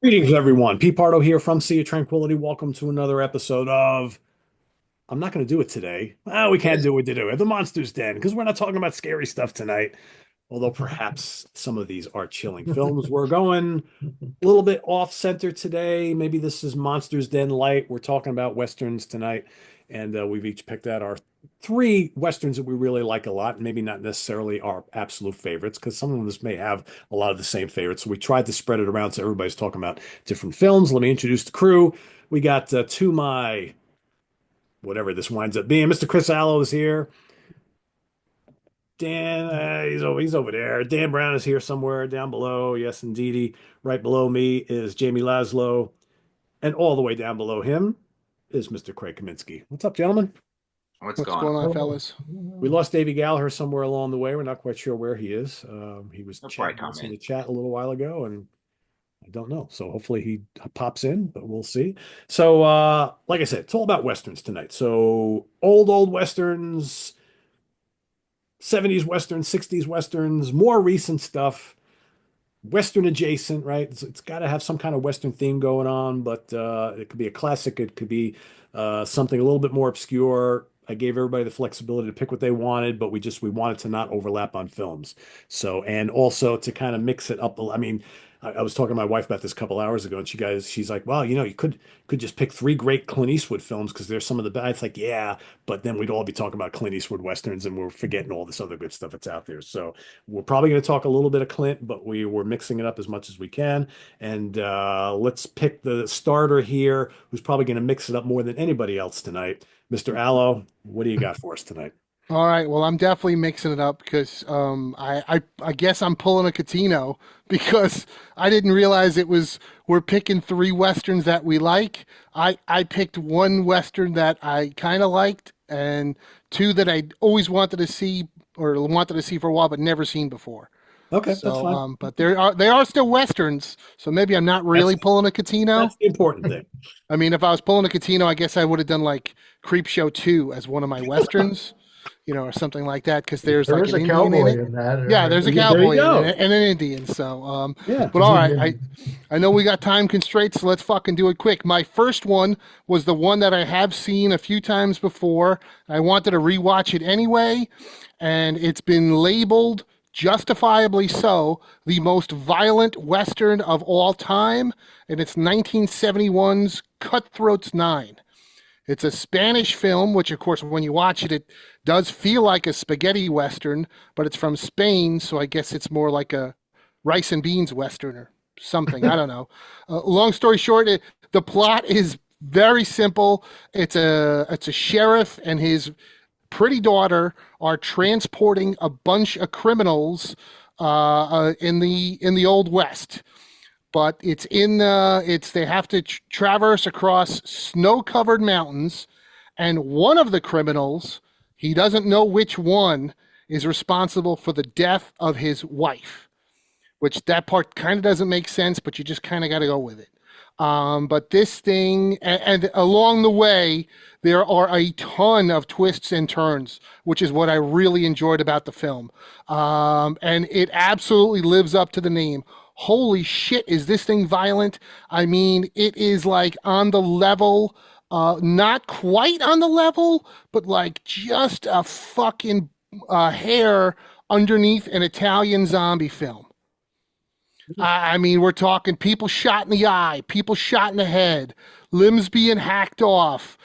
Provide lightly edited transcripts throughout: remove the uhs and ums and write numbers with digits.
Greetings, everyone. Pete Pardo here from Sea of Tranquility. Welcome to another episode of. I'm not going to do it today. We can't do it today. The Monsters Den, because we're not talking about scary stuff tonight. Although perhaps some of these are chilling films. We're going a little bit off center today. Maybe this is Monsters Den Light. We're talking about Westerns tonight, and we've each picked out our three Westerns that we really like a lot. Maybe not necessarily our absolute favorites, because some of us may have a lot of the same favorites. So we tried to spread it around so everybody's talking about different films. Let me introduce the crew. We got to my, whatever this winds up being, Mr. Chris Allo is here. Dan, he's over there. Dan Brown is here somewhere down below. Yes, indeedy. Right below me is Jamie Laszlo, and all the way down below him is Mr. Craig Kaminsky. What's up, gentlemen? What's What's going going on? on, fellas? We lost Davey Gallagher somewhere along the way. We're not quite sure where he is. He was He'll probably chatting come with us in in. the chat a little while ago, and I don't know. So hopefully he pops in, but we'll see. So, like I said, it's all about Westerns tonight. So old Westerns, 70s Westerns, 60s Westerns, more recent stuff. Western adjacent, right? It's got to have some kind of Western theme going on, but it could be a classic. It could be something a little bit more obscure. I gave everybody the flexibility to pick what they wanted, but we wanted to not overlap on films. So, and also to kind of mix it up. I mean, I was talking to my wife about this a couple hours ago, and she's like, "Well, you could just pick three great Clint Eastwood films because they're some of the best." It's like, yeah, but then we'd all be talking about Clint Eastwood westerns, and we're forgetting all this other good stuff that's out there. So we're probably going to talk a little bit of Clint, but we're mixing it up as much as we can. And let's pick the starter here, who's probably going to mix it up more than anybody else tonight. Mr. Allo, what do you got for us tonight? All right, well, I'm definitely mixing it up because I guess I'm pulling a Catino because I didn't realize we're picking three westerns that we like. I picked one western that I kind of liked and two that I always wanted to see for a while but never seen before. Okay, that's So, fine. but they are still westerns, so maybe I'm not That's really pulling a Catino. that's the important thing. I mean, if I was pulling a Catino, I guess I would have done like Creepshow 2 as one of my westerns, or something like that, because there's There like is an a Indian in cowboy it. in that. Yeah, there's a Yeah, there you cowboy go. and an Indian. So, Yeah. but all right, I know we got time constraints, so let's fucking do it quick. My first one was the one that I have seen a few times before. I wanted to rewatch it anyway, and it's been labeled, justifiably so, the most violent Western of all time, and it's 1971's Cutthroats 9. It's a Spanish film, which, of course, when you watch it, it does feel like a spaghetti Western, but it's from Spain, so I guess it's more like a rice and beans Western or something. I don't know. Long story short, the plot is very simple. It's a sheriff and his pretty daughter are transporting a bunch of criminals in the old west, but it's they have to traverse across snow-covered mountains, and one of the criminals, he doesn't know which one, is responsible for the death of his wife, which that part kind of doesn't make sense, but you just kind of got to go with it. But this thing, and along the way, there are a ton of twists and turns, which is what I really enjoyed about the film. And it absolutely lives up to the name. Holy shit, is this thing violent? I mean, it is like on the level, not quite on the level, but like just a fucking hair underneath an Italian zombie film. I mean, we're talking people shot in the eye, people shot in the head, limbs being hacked off,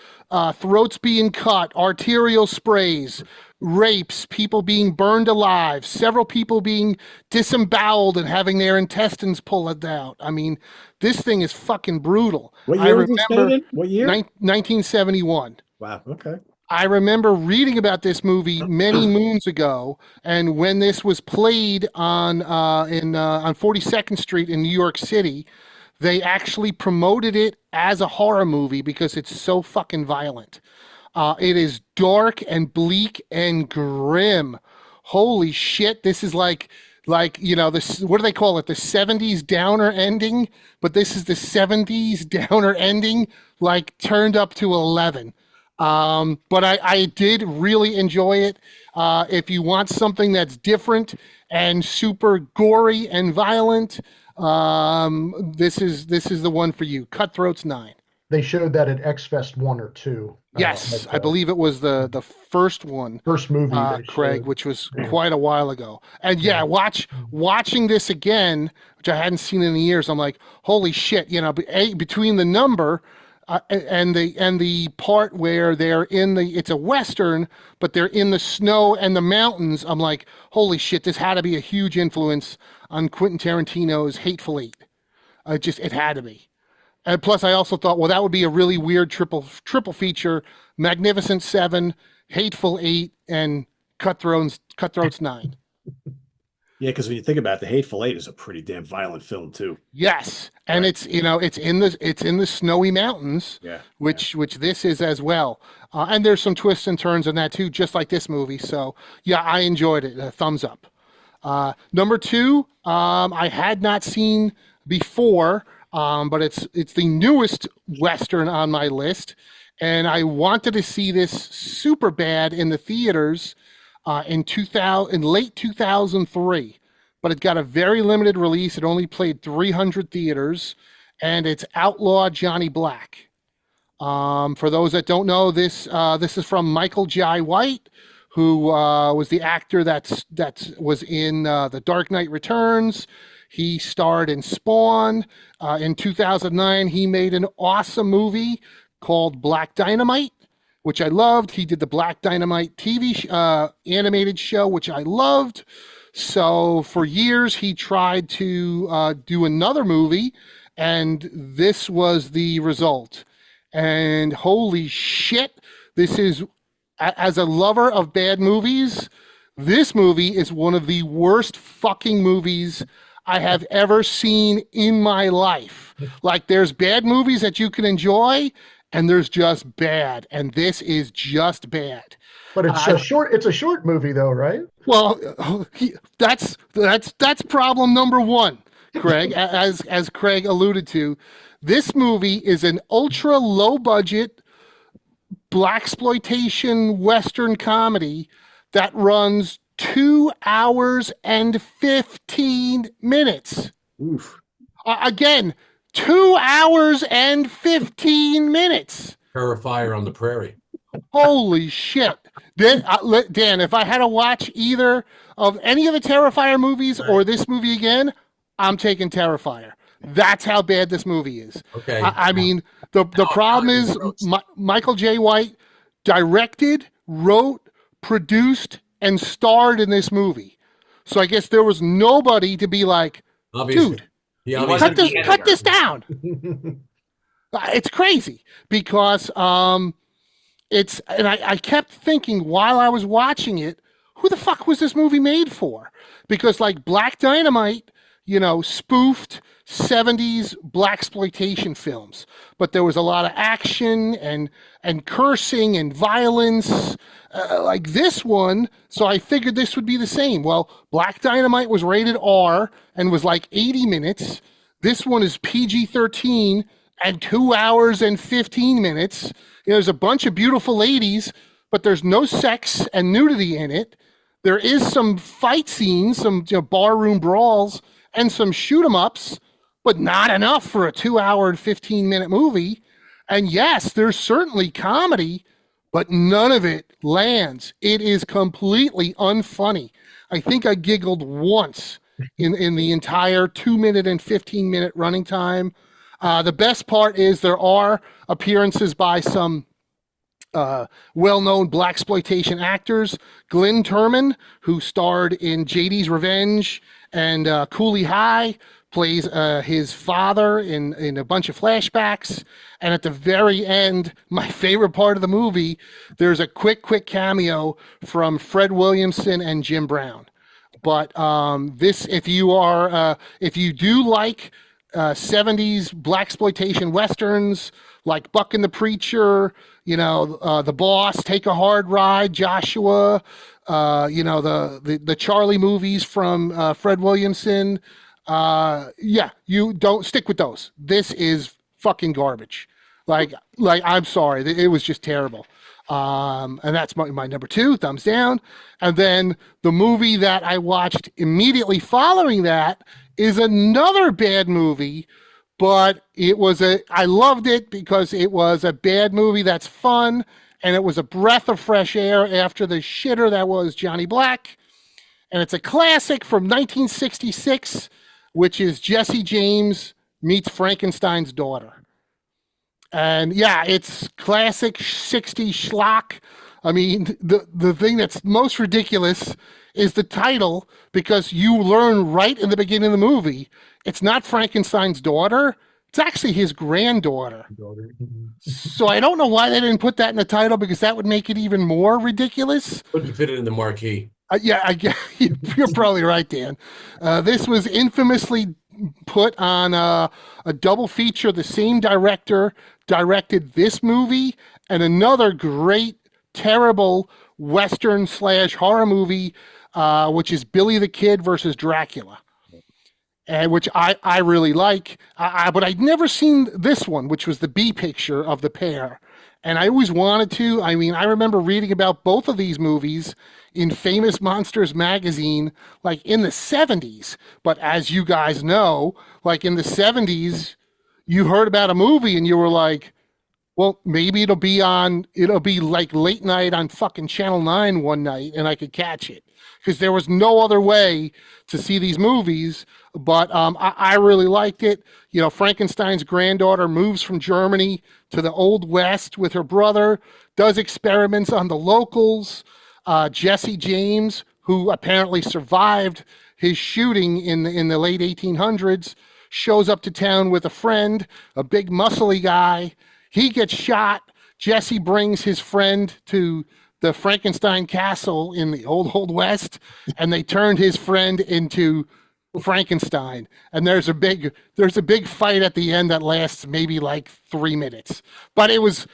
throats being cut, arterial sprays, rapes, people being burned alive, several people being disemboweled and having their intestines pulled out. I mean, this thing is fucking brutal. What I year was this made remember in? What year? 1971. Wow. Okay. I remember reading about this movie many moons ago, and when this was played on 42nd Street in New York City, they actually promoted it as a horror movie because it's so fucking violent. It is dark and bleak and grim. Holy shit! This is like this. What do they call it? The '70s downer ending, but this is the '70s downer ending, like turned up to 11. But I did really enjoy it. If you want something that's different and super gory and violent, This is the one for you. Cutthroats 9. They showed that at X Fest 1 or 2. Yes, I believe it was the first one, First movie they Craig, showed. which was Yeah. quite a while ago. And yeah, watching this again, which I hadn't seen in years, I'm like, holy shit! Between the number and the part where they're in it's a western, but they're in the snow and the mountains. I'm like, holy shit! This had to be a huge influence on Quentin Tarantino's Hateful Eight. It had to be. And plus, I also thought, well, that would be a really weird triple feature: Magnificent Seven, Hateful Eight, and Cutthroats 9. Yeah, because when you think about it, The Hateful Eight is a pretty damn violent film too. Yes, and Right. it's in the snowy mountains, Yeah. which this is as well. And there's some twists and turns in that too, just like this movie. So yeah, I enjoyed it. Thumbs up. Number two, I had not seen before, but it's the newest Western on my list, and I wanted to see this super bad in the theaters in late 2003, but it got a very limited release. It only played 300 theaters, and it's Outlaw Johnny Black. For those that don't know, this is from Michael Jai White, who was the actor that was in The Dark Knight Returns. He starred in Spawn. In 2009, he made an awesome movie called Black Dynamite, which I loved. He did the Black Dynamite TV animated show, which I loved. So for years, he tried to do another movie, and this was the result. And holy shit, this is, as a lover of bad movies, this movie is one of the worst fucking movies I have ever seen in my life. Like, there's bad movies that you can enjoy, and there's just bad, and this is just bad. But it's a short movie though, right? Well, that's problem number one, Craig. As Craig alluded to, this movie is an ultra low budget blaxploitation Western comedy that runs 2 hours and 15 minutes. Oof. Again, 2 hours and 15 minutes. Terrifier on the Prairie. Holy shit. Dan, if I had to watch either of any of the Terrifier movies or this movie again, I'm taking Terrifier. That's how bad this movie is. Okay. I mean, the problem is Michael J. White directed, wrote, produced, and starred in this movie. So I guess there was nobody to be like, Obviously. dude, He wasn't obviously cut this down. It's crazy because I kept thinking while I was watching it, who the fuck was this movie made for? Because like Black Dynamite, spoofed 70s blaxploitation films, but there was a lot of action and cursing and violence like this one. So I figured this would be the same. Well, Black Dynamite was rated R and was like 80 minutes. This one is PG-13 and 2 hours and 15 minutes. There's a bunch of beautiful ladies, but there's no sex and nudity in it. There is some fight scenes, some barroom brawls, and some shoot 'em ups, but not enough for a 2 hour and 15-minute movie. And yes, there's certainly comedy, but none of it lands. It is completely unfunny. I think I giggled once in the entire 2 minute and 15-minute running time. The best part is there are appearances by some well-known blaxploitation actors. Glenn Turman, who starred in JD's Revenge and Cooley High, plays his father in a bunch of flashbacks. And at the very end, my favorite part of the movie, there's a quick cameo from Fred Williamson and Jim Brown. But if you do like 70s blaxploitation westerns like Buck and the Preacher, The Boss, Take a Hard Ride, Joshua, the Charlie movies from Fred Williamson, you don't stick with those. This is fucking garbage. Like I'm sorry, it was just terrible. And that's my number two, thumbs down. And then the movie that I watched immediately following that is another bad movie, but I loved it because it was a bad movie that's fun, and it was a breath of fresh air after the shitter that was Johnny Black. And it's a classic from 1966, which is Jesse James meets Frankenstein's daughter. And yeah, it's classic 60s schlock. I mean, the thing that's most ridiculous is the title, because you learn right in the beginning of the movie it's not Frankenstein's daughter, it's actually his granddaughter. So I don't know why they didn't put that in the title, because that would make it even more ridiculous. Couldn't fit it in the marquee. Yeah, you're probably right, Dan. This was infamously put on a double feature. The same director directed this movie and another great, terrible Western / horror movie, which is Billy the Kid versus Dracula, and which I really like. But I'd never seen this one, which was the B picture of the pair. And I always wanted to. I mean, I remember reading about both of these movies in Famous Monsters magazine, like in the 70s. But as you guys know, like in the 70s, you heard about a movie and you were like, well, maybe it'll be like late night on fucking Channel 9 one night and I could catch it. Because there was no other way to see these movies. But I really liked it. You know, Frankenstein's granddaughter moves from Germany to the Old West with her brother, does experiments on the locals. Jesse James, who apparently survived his shooting in the late 1800s, shows up to town with a friend, a big muscly guy. He gets shot. Jesse brings his friend to the Frankenstein castle in the Old West, and they turned his friend into Frankenstein. And there's a big fight at the end that lasts maybe like 3 minutes. But it was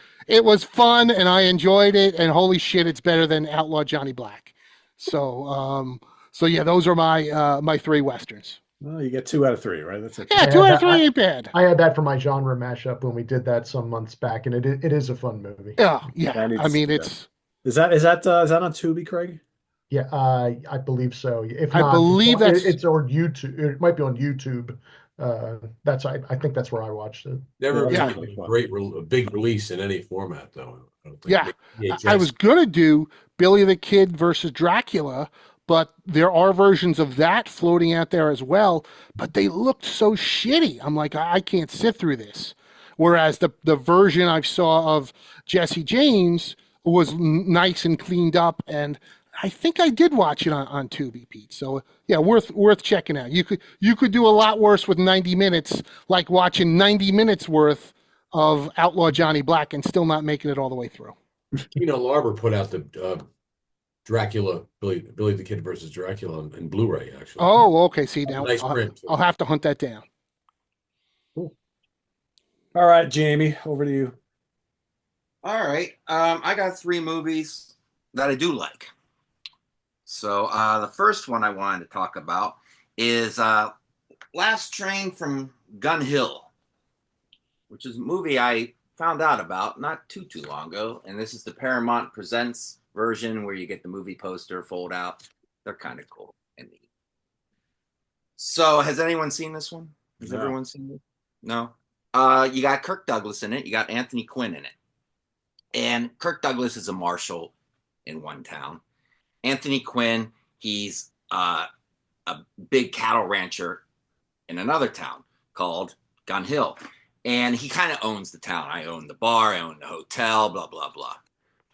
fun and I enjoyed it, and holy shit, it's better than Outlaw Johnny Black. So yeah, those are my three westerns. Well, you get 2 out of 3, right? That's it. Yeah, 2 out of 3 ain't bad. I had that for my genre mashup when we did that some months back, and it is a fun movie. Yeah. I mean, it's is that on Tubi, Craig? Yeah, I believe so. If I not, believe it's on YouTube. It might be on YouTube. I think that's where I watched it. Never Yeah. been a big release in any format, though. I don't think. Yeah, VHS. I was gonna do Billy the Kid versus Dracula, but there are versions of that floating out there as well. But they looked so shitty. I'm like, I can't sit through this. Whereas the version I saw of Jesse James was nice and cleaned up, and I think I did watch it on Tubi, Pete. So yeah, worth checking out. You could do a lot worse with 90 minutes, like watching 90 minutes worth of Outlaw Johnny Black and still not making it all the way through. Kino Lorber put out the Dracula, Billy the Kid versus Dracula in Blu-ray, actually. Oh, okay. See, now Nice print. I'll have to hunt that down. Cool. All right, Jamie, over to you. All right. I got 3 movies that I do like. So the first one I wanted to talk about is Last Train from Gun Hill, which is a movie I found out about not too long ago. And this is the Paramount Presents version where you get the movie poster fold out. They're kind of cool and neat. So has anyone seen this one? Has everyone seen it? No? You got Kirk Douglas in it. You got Anthony Quinn in it. And Kirk Douglas is a marshal in one town. Anthony Quinn, he's a big cattle rancher in another town called Gun Hill. And he kind of owns the town. I own the bar, I own the hotel, blah, blah, blah.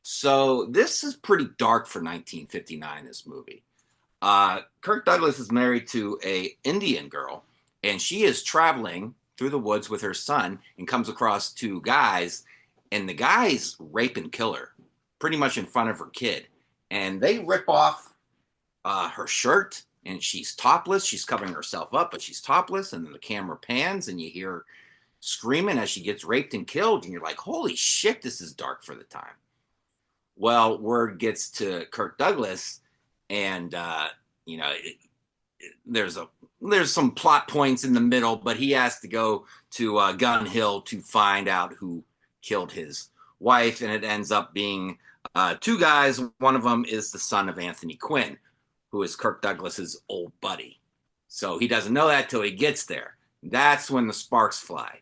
So this is pretty dark for 1959, this movie. Kirk Douglas is married to an Indian girl, and she is traveling through the woods with her son and comes across 2 guys, and the guys rape and kill her pretty much in front of her kid. And they rip off her shirt, and she's topless. She's covering herself up, but she's topless. And then the camera pans, and you hear her screaming as she gets raped and killed. And you're like, holy shit, this is dark for the time. Well, word gets to Kirk Douglas, and there's some plot points in the middle, but he has to go to Gun Hill to find out who killed his wife, and it ends up being two guys. One of them is the son of Anthony Quinn, who is Kirk Douglas's old buddy. So he doesn't know that till he gets there. That's when the sparks fly.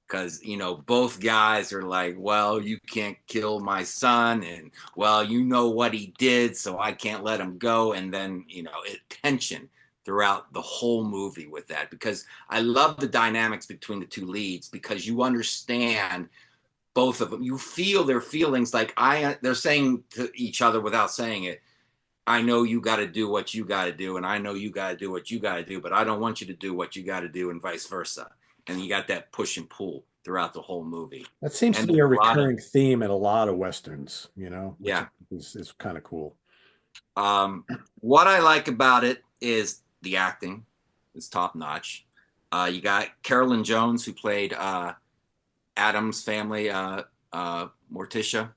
Because, you know, both guys are like, well, you can't kill my son. And, well, you know what he did, so I can't let him go. And then, you know, tension throughout the whole movie with that. Because I love the dynamics between the two leads, because you understand both of them. You feel their feelings, like they're saying to each other without saying it, I know you got to do what you got to do, and I know you got to do what you got to do, but I don't want you to do what you got to do, and vice versa. And you got that push and pull throughout the whole movie. That seems to And be a a lot of- recurring theme in a lot of Westerns, you know? Which Yeah. is kind of cool. What I like about it is the acting is top notch. You got Carolyn Jones, who played Adam's family, Morticia.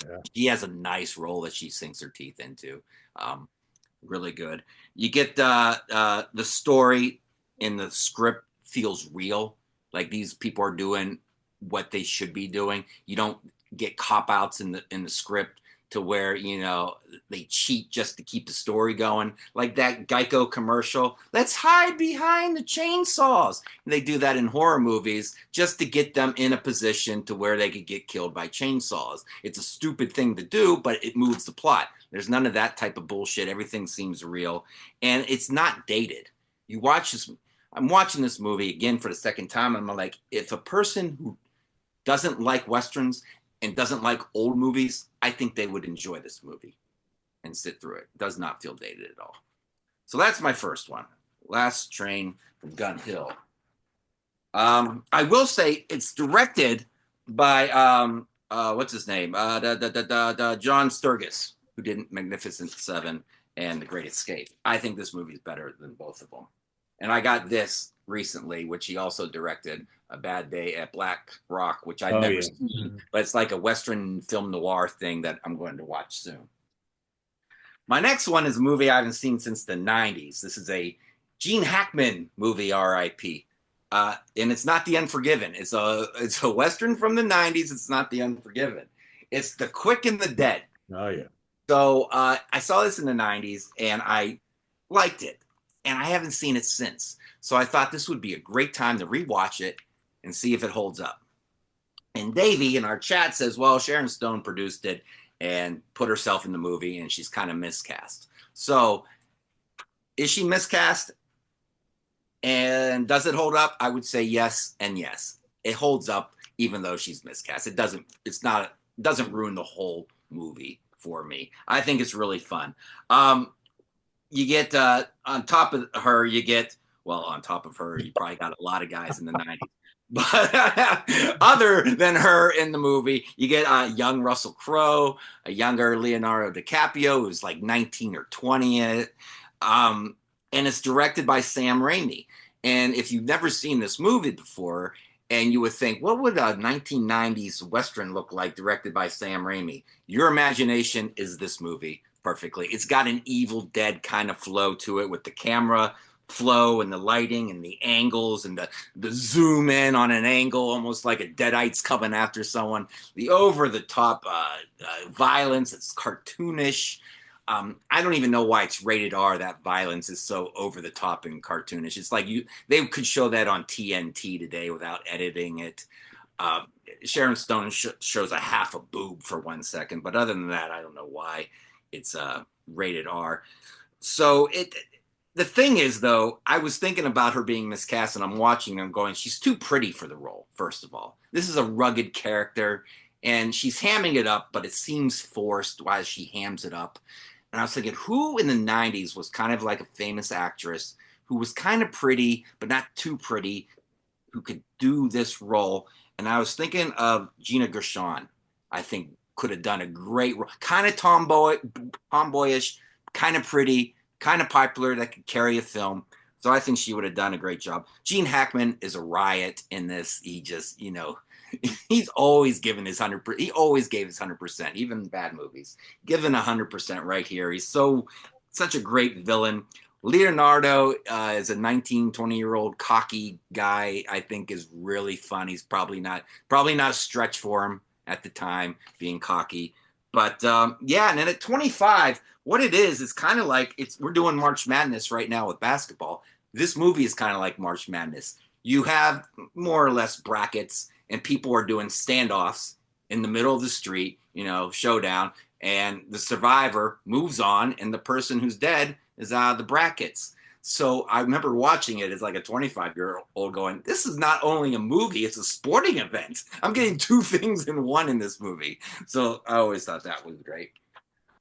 Yeah. She has a nice role that she sinks her teeth into. Really good. You get the story in the script feels real. Like these people are doing what they should be doing. You don't get cop outs in the script to where, you know, they cheat just to keep the story going. Like that Geico commercial, let's hide behind the chainsaws. And they do that in horror movies just to get them in a position to where they could get killed by chainsaws. It's a stupid thing to do, but it moves the plot. There's none of that type of bullshit. Everything seems real, and it's not dated. You watch this. I'm watching this movie again for the second time, and I'm like, if a person who doesn't like Westerns and doesn't like old movies, I think they would enjoy this movie and sit through it. It does not feel dated at all. So that's my first one. Last Train from Gun Hill. I will say it's directed by what's his name? John Sturges, who did Magnificent Seven and The Great Escape. I think this movie is better than both of them. And I got this recently, which he also directed, A Bad Day at Black Rock, which I've never seen, but it's like a Western film noir thing that I'm going to watch soon. My next one is a movie I haven't seen since the 90s. This is a Gene Hackman movie, R.I.P. And it's not The Unforgiven. It's a Western from the 90s. It's not The Unforgiven. It's The Quick and the Dead. Oh, yeah. So I saw this in the 90s, and I liked it. And I haven't seen it since. So I thought this would be a great time to rewatch it and see if it holds up. And Davey in our chat says, well, Sharon Stone produced it and put herself in the movie, and she's kind of miscast. So is she miscast? And does it hold up? I would say yes and yes. It holds up even though she's miscast. It doesn't ruin the whole movie for me. I think it's really fun. You get on top of her, you probably got a lot of guys in the 90s. But other than her in the movie, you get a young Russell Crowe, a younger Leonardo DiCaprio, who's like 19 or 20 in it. And it's directed by Sam Raimi. And if you've never seen this movie before, and you would think, what would a 1990s Western look like directed by Sam Raimi? Your imagination is this movie perfectly. It's got an Evil Dead kind of flow to it, with the camera flow and the lighting and the angles and the zoom in on an angle, almost like a Deadite's coming after someone. The over-the-top violence, it's cartoonish. I don't even know why it's rated R. That violence is so over the top and cartoonish. It's like they could show that on TNT today without editing it. Sharon Stone shows a half a boob for 1 second, but other than that, I don't know why it's rated R. So the thing is, though, I was thinking about her being miscast, and I'm watching her and going, she's too pretty for the role. First of all, this is a rugged character, and she's hamming it up, but it seems forced while she hams it up. And I was thinking, who in the 90s was kind of like a famous actress who was kind of pretty, but not too pretty, who could do this role? And I was thinking of Gina Gershon. I think could have done a great role. Kind of tomboyish, kind of pretty, kind of popular, that could carry a film. So I think she would have done a great job. Gene Hackman is a riot in this. He just, he's always given his 100%. He always gave his 100%, even in bad movies. Given 100% right here. He's such a great villain. Leonardo is a 19, 20-year-old cocky guy. I think is really fun. He's probably not a stretch for him at the time, being cocky. But yeah, and then at 25, what it is kind of like we're doing March Madness right now with basketball. This movie is kind of like March Madness. You have more or less brackets, and people are doing standoffs in the middle of the street, showdown, and the survivor moves on, and the person who's dead is out of the brackets. So I remember watching it as like a 25-year-old going, this is not only a movie, it's a sporting event. I'm getting two things in one in this movie. So I always thought that was great.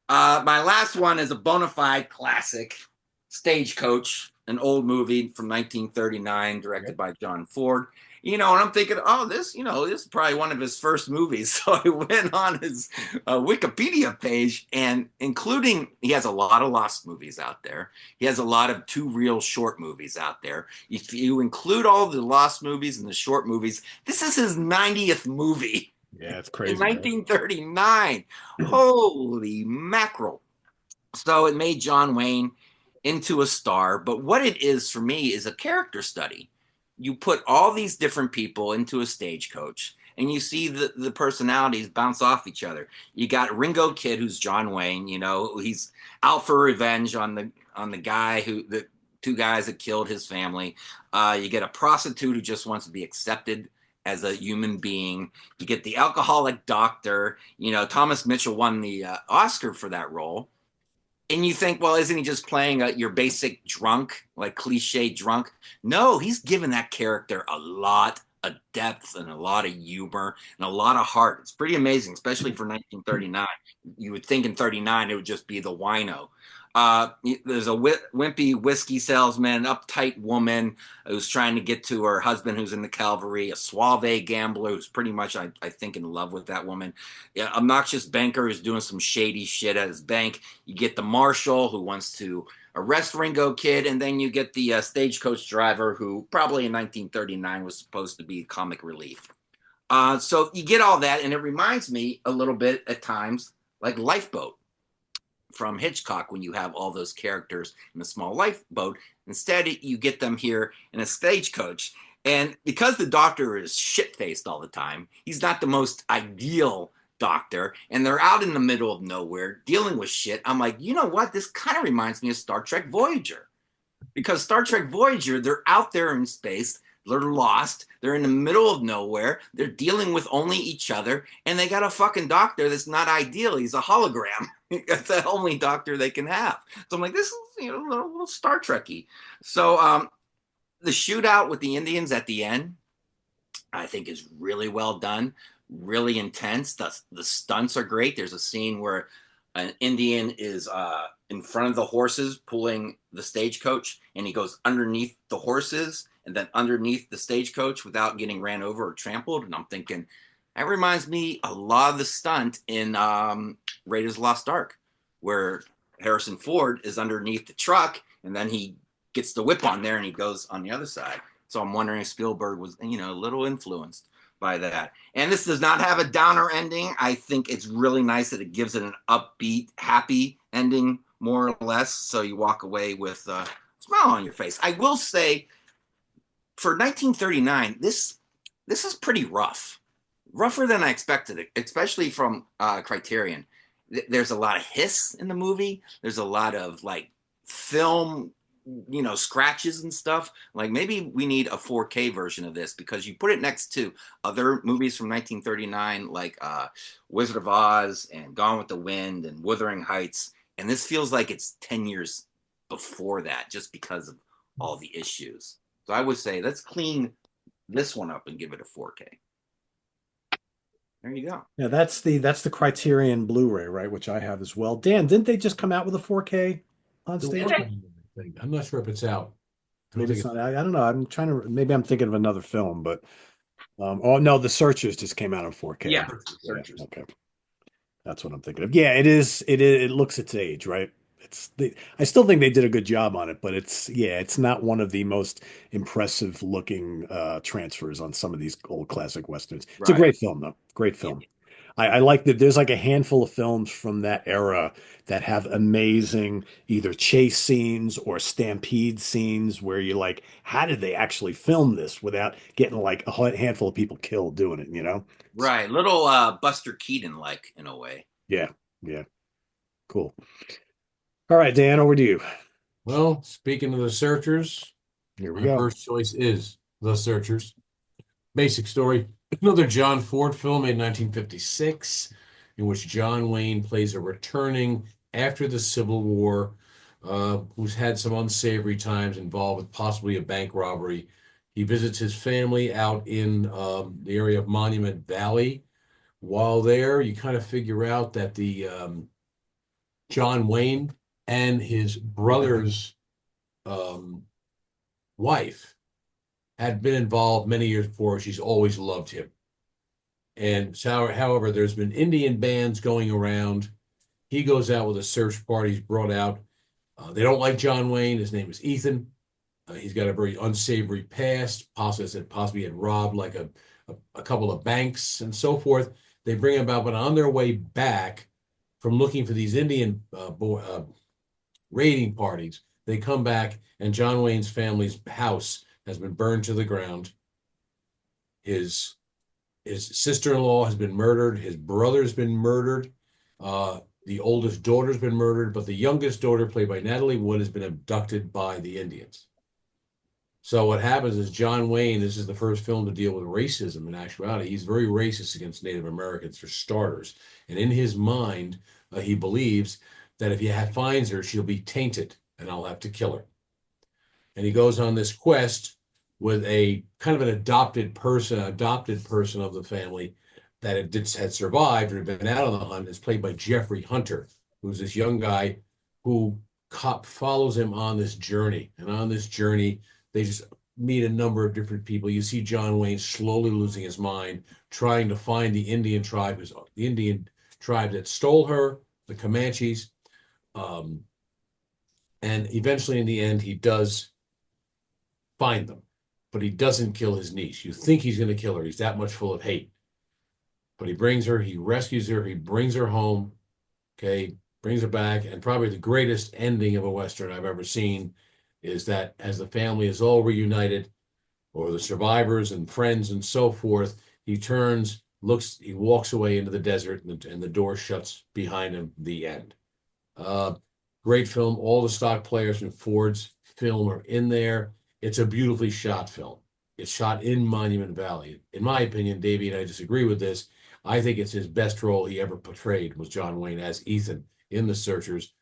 My last one is a bona fide classic, Stagecoach, an old movie from 1939, directed by John Ford. And I'm thinking, oh, this is probably one of his first movies. So I went on his Wikipedia page, and he has a lot of lost movies out there. He has a lot of two reel short movies out there. If you include all the lost movies and the short movies, this is his 90th movie. Yeah, it's crazy. In 1939. Holy mackerel. So it made John Wayne into a star. But what it is for me is a character study. You put all these different people into a stagecoach, and you see the personalities bounce off each other. You got Ringo Kid, who's John Wayne. He's out for revenge on the guy the two guys that killed his family. You get a prostitute who just wants to be accepted as a human being. You get the alcoholic doctor. Thomas Mitchell won the Oscar for that role. And you think, well, isn't he just playing your basic drunk, like cliche drunk? No, he's given that character a lot of depth and a lot of humor and a lot of heart. It's pretty amazing, especially for 1939. You would think in 39 it would just be the wino. There's a wimpy whiskey salesman, uptight woman who's trying to get to her husband who's in the cavalry, a suave gambler who's pretty much, I think, in love with that woman. Yeah, obnoxious banker who's doing some shady shit at his bank. You get the marshal who wants to arrest Ringo Kid, and then you get the stagecoach driver who probably in 1939 was supposed to be comic relief. So you get all that, and it reminds me a little bit at times like Lifeboat from Hitchcock, when you have all those characters in a small lifeboat. Instead, you get them here in a stagecoach. And because the doctor is shit-faced all the time, he's not the most ideal doctor, and they're out in the middle of nowhere dealing with shit. I'm like, you know what? This kind of reminds me of Star Trek Voyager. Because Star Trek Voyager, they're out there in space, they're lost, they're in the middle of nowhere, they're dealing with only each other, and they got a fucking doctor that's not ideal. He's a hologram. That's the only doctor they can have. So I'm like, this is a little Star Trek-y. So the shootout with the Indians at the end, I think, is really well done, really intense. The stunts are great. There's a scene where an Indian is in front of the horses pulling the stagecoach, and he goes underneath the horses and then underneath the stagecoach without getting ran over or trampled. And I'm thinking, that reminds me a lot of the stunt in Raiders of the Lost Ark, where Harrison Ford is underneath the truck, and then he gets the whip on there and he goes on the other side. So I'm wondering if Spielberg was, a little influenced by that. And this does not have a downer ending. I think it's really nice that it gives it an upbeat, happy ending, more or less. So you walk away with a smile on your face. I will say, for 1939, this is pretty rough. Rougher than I expected it, especially from Criterion. There's a lot of hiss in the movie. There's a lot of film, scratches and stuff. Like, maybe we need a 4K version of this, because you put it next to other movies from 1939, like Wizard of Oz and Gone with the Wind and Wuthering Heights. And this feels like it's 10 years before that, just because of all the issues. So I would say, let's clean this one up and give it a 4K. There you go. Yeah, that's the Criterion Blu-ray, right? Which I have as well. Dan, didn't they just come out with a 4K on stage? I'm not sure if it's out. Maybe it's not. I don't know. Maybe I'm thinking of another film, but oh no, The Searchers just came out in 4K. Yeah, Searchers. Yeah, okay, that's what I'm thinking of. Yeah, it is. It looks its age, right? I still think they did a good job on it, but it's not one of the most impressive looking transfers on some of these old classic westerns. It's a great film, though. Great film. I like that there's like a handful of films from that era that have amazing either chase scenes or stampede scenes where you're like, how did they actually film this without getting like a handful of people killed doing it, you know? Right, little Buster Keaton like in a way. Yeah, yeah, cool. All right, Dan, over to you. Well, speaking of The Searchers, Here we my go. first choice is The Searchers. Basic story. Another John Ford film made in 1956, in which John Wayne plays a returning after the Civil War, who's had some unsavory times involved with possibly a bank robbery. He visits his family out in the area of Monument Valley. While there, you kind of figure out that the John Wayne and his brother's um, wife had been involved many years before. She's always loved him. And so, however, there's been Indian bands going around. He goes out with a search party. He's brought out. They don't like John Wayne. His name is Ethan. He's got a very unsavory past. Possibly had robbed like a couple of banks and so forth. They bring him about, but on their way back from looking for these Indian raiding parties, they come back and John Wayne's family's house has been burned to the ground. His sister-in-law has been murdered. His brother's been murdered. The oldest daughter's been murdered, but the youngest daughter, played by Natalie Wood, has been abducted by the Indians. So what happens is John Wayne, this is the first film to deal with racism in actuality. He's very racist against Native Americans for starters. And in his mind, he believes that if he finds her, she'll be tainted and I'll have to kill her. And he goes on this quest with a kind of an adopted person of the family that had survived or had been out on the hunt. Is played by Jeffrey Hunter, who's this young guy who follows him on this journey. And on this journey, they just meet a number of different people. You see John Wayne slowly losing his mind, trying to find the Indian tribe that stole her, the Comanches. And eventually, in the end, he does find them, but he doesn't kill his niece. You think he's going to kill her. He's that much full of hate. But he brings her, he rescues her, he brings her home, okay, brings her back. And probably the greatest ending of a Western I've ever seen is that as the family is all reunited, or the survivors and friends and so forth, he turns, he walks away into the desert, and the door shuts behind him. The end. Great film. All the stock players from Ford's film are in there. It's a beautifully shot film. It's shot in Monument Valley. In my opinion, Davey and I disagree with this. I think it's his best role he ever portrayed was John Wayne as Ethan in The Searchers.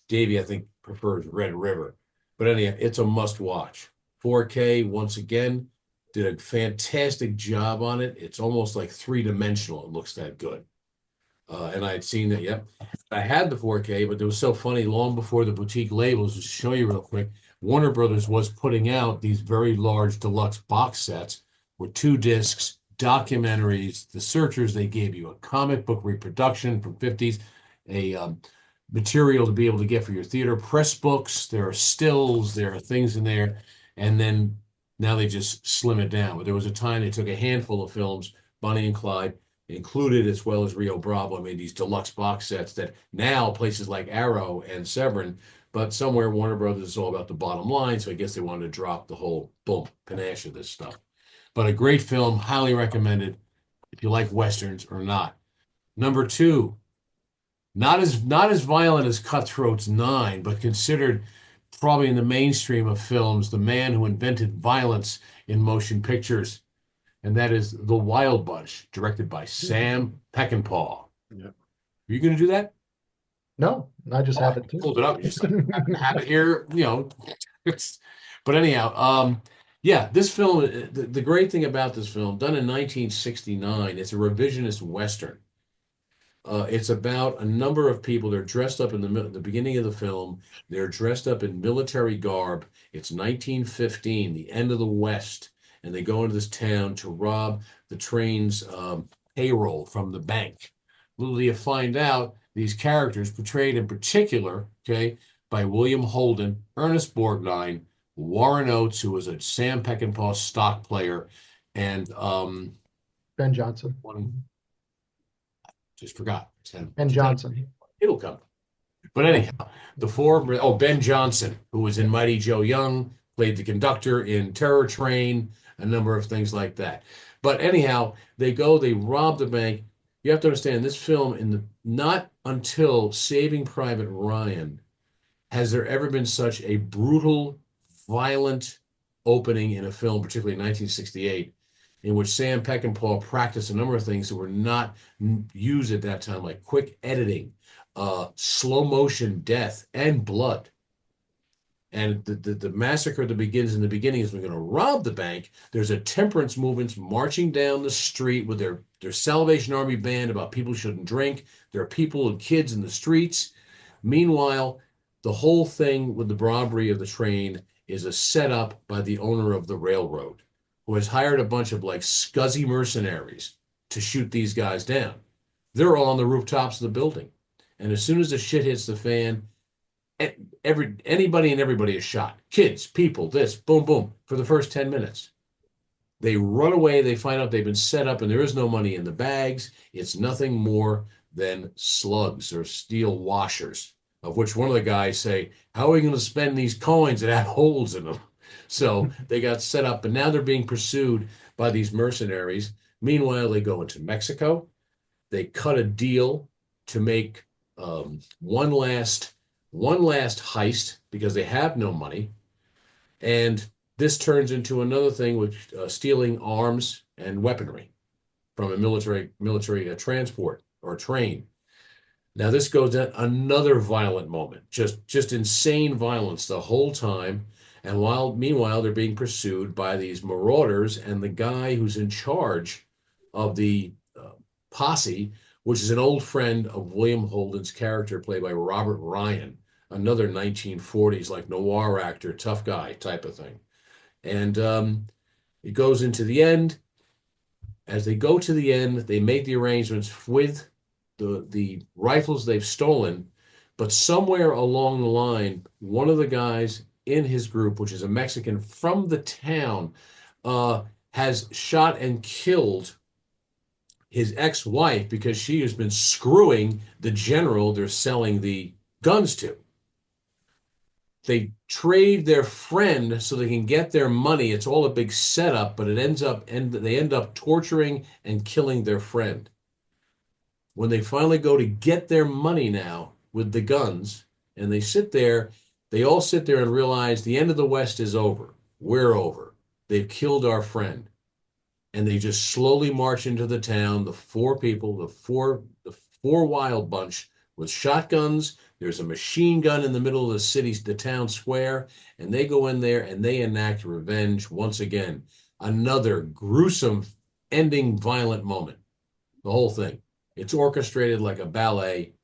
Davey, I think, prefers Red River. But anyhow, it's a must watch. 4K, once again, did a fantastic job on it. It's almost like three-dimensional. It looks that good. And I had seen that, yep. I had the 4K, but it was so funny, long before the boutique labels, just show you real quick, Warner Brothers was putting out these very large deluxe box sets with 2 discs, documentaries, The Searchers. They gave you a comic book reproduction from 50s, a material to be able to get for your theater, press books, there are stills, there are things in there, and then now they just slim it down. But there was a time they took a handful of films, Bonnie and Clyde, included, as well as Rio Bravo, made these deluxe box sets that now places like Arrow and Severin, but somewhere Warner Brothers is all about the bottom line, so I guess they wanted to drop the whole panache of this stuff. But a great film, highly recommended if you like Westerns or not. Number 2, not as violent as Cutthroat's 9, but considered probably in the mainstream of films, the man who invented violence in motion pictures, and that is The Wild Bunch, directed by Sam Peckinpah. Yeah. Are you going to do that? No, I just have it too. Pulled it up. You just have it here, you know. But anyhow, yeah, this film, the great thing about this film, done in 1969, it's a revisionist Western. It's about a number of people. They're dressed up in the beginning of the film. They're dressed up in military garb. It's 1915, the end of the West, and they go into this town to rob the train's payroll from the bank. Little do you find out, these characters portrayed in particular, okay, by William Holden, Ernest Borgnine, Warren Oates, who was a Sam Peckinpah stock player, and Ben Johnson. Just forgot. And Johnson. It'll come. But anyhow, Ben Johnson, who was in Mighty Joe Young, played the conductor in Terror Train, a number of things like that. But anyhow, they rob the bank. You have to understand this film not until Saving Private Ryan has there ever been such a brutal, violent opening in a film, particularly in 1968, in which Sam Peckinpah practiced a number of things that were not used at that time, like quick editing, slow motion death, and blood. And the massacre that begins in the beginning is we're going to rob the bank. There's a temperance movement marching down the street with their Salvation Army band about people shouldn't drink. There are people and kids in the streets. Meanwhile, the whole thing with the robbery of the train is a setup by the owner of the railroad, who has hired a bunch of like scuzzy mercenaries to shoot these guys down. They're all on the rooftops of the building. And as soon as the shit hits the fan, anybody and everybody is shot. Kids, people, this, boom, boom, for the first 10 minutes. They run away. They find out they've been set up and there is no money in the bags. It's nothing more than slugs or steel washers, of which one of the guys say, how are we going to spend these coins that have holes in them? So they got set up, and now they're being pursued by these mercenaries. Meanwhile, they go into Mexico. They cut a deal to make one last heist because they have no money. And this turns into another thing with stealing arms and weaponry from a military transport or train. Now this goes to another violent moment, just insane violence the whole time. And meanwhile, they're being pursued by these marauders, and the guy who's in charge of the posse, which is an old friend of William Holden's character, played by Robert Ryan, another 1940s like noir actor, tough guy type of thing. And it goes into the end. As they go to the end, they make the arrangements with the rifles they've stolen, but somewhere along the line, one of the guys in his group, which is a Mexican from the town, has shot and killed his ex-wife because she has been screwing the general they're selling the guns to. They trade their friend so they can get their money. It's all a big setup, but they end up torturing and killing their friend. When they finally go to get their money now with the guns, and they all sit there and realize the end of the West is over. We're over. They've killed our friend. And they just slowly march into the town, the four people, the four wild bunch with shotguns. There's a machine gun in the middle of the town square, and they go in there and they enact revenge once again. Another gruesome ending violent moment. The whole thing. It's orchestrated like a ballet.